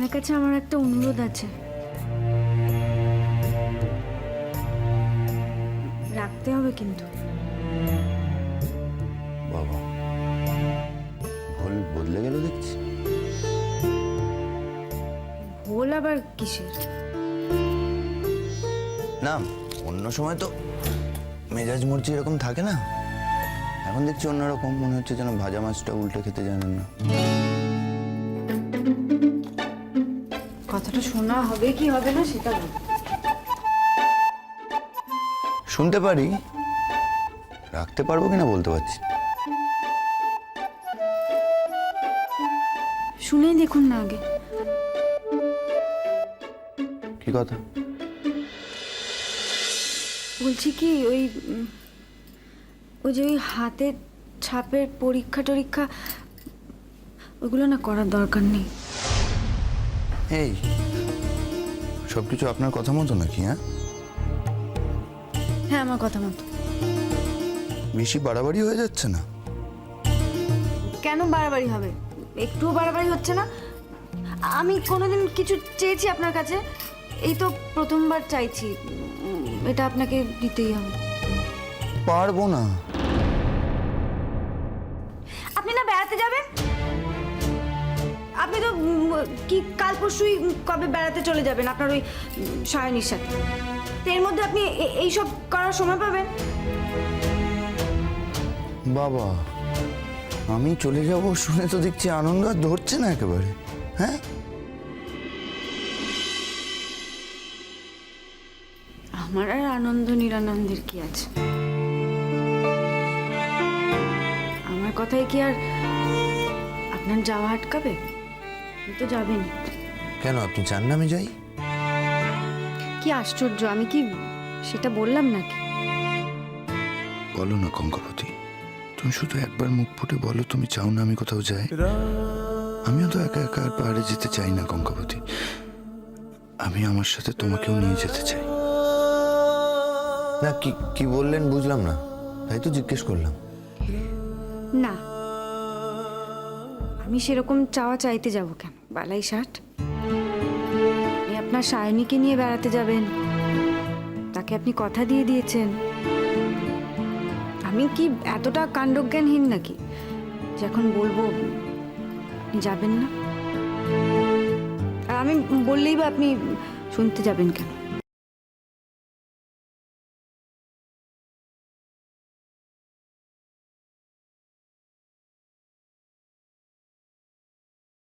আপনার কাছে আমার একটা অনুরোধ আছে। রাখতে হবে কিন্তু। বাবা, ভুল বদলে গেল দেখছি। ভুল আবার কিসের? না, অন্য সময় তো মেজাজ মর্জি এরকম থাকে না, এখন দেখছি অন্যরকম। মনে হচ্ছে যেন ভাজা মাছটা উল্টে খেতে জানেন না। কথাটা শোনা হবে কি হবে না সেটা বল। শুনতে পারি, রাখতে পারবো কিনা বলতে পারছি না। শুনেই দেখুন না আগে। কি কথা? বলছি কি ওই যে ওই হাতের ছাপের পরীক্ষা টরীক্ষা ওগুলো না করার দরকার নেই। এই সবকিছু আপনার কথা মতো নাকি? হ্যাঁ, আমার কথা মতো। বেশি বাড়াবাড়ি হয়ে যাচ্ছে না? কেন বাড়াবাড়ি হবে? একটুও বাড়াবাড়ি হচ্ছে না। আমি কোনোদিন কিছু চেয়েছি আপনার কাছে? এই তো প্রথমবার চাইছি। এটা আপনাকে দিতেই হবে। পারবো না। আপনি না বেড়াতে যাবেন? আপনি তো কি কাল পরশুই কবে বেড়াতে চলে যাবেন আপনার ওই সায়নীর সাথে। তো এর মধ্যে আপনি এইসব করার সময় পাবেন? বাবা, আমি চলে যাব শুনে তো দেখছি আনন্দ আর ধরছে না একেবারে। হ্যাঁ, আমার আর আনন্দ নিরানন্দের কি আছে? আমার কথায় কি আর আপনার যাওয়া আটকাবে? আপনি তো যাবেনই। কেন আপনি চান না আমি যাই? কি আশ্চর্য, আমি কি সেটা বললাম নাকি? বলো না কঙ্কাপতি, তুমি শুধু একবার মুখ ফুটে বলো তুমি চাও না আমি কোথাও যাই। আমিও তো একা একা আর পাহাড়ে যেতে চাই না কঙ্কাপতি। আমি আমার সাথে তোমাকেও নিয়ে যেতে চাই। না, কি কি বললেন বুঝলাম না, তাই তো জিজ্ঞেস করলাম। না, আমি সেরকম চাওয়া চাইতে যাব কেন? বালাই ষাট। আপনি আপনার সায়নীকে নিয়ে বেড়াতে যাবেন, তাকে আপনি কথা দিয়ে দিয়েছেন। আমি কি এতটা কাণ্ডজ্ঞানহীন নাকি যে এখন বলবো আপনি যাবেন না? আর আমি বললেই বা আপনি শুনতে যাবেন কেন?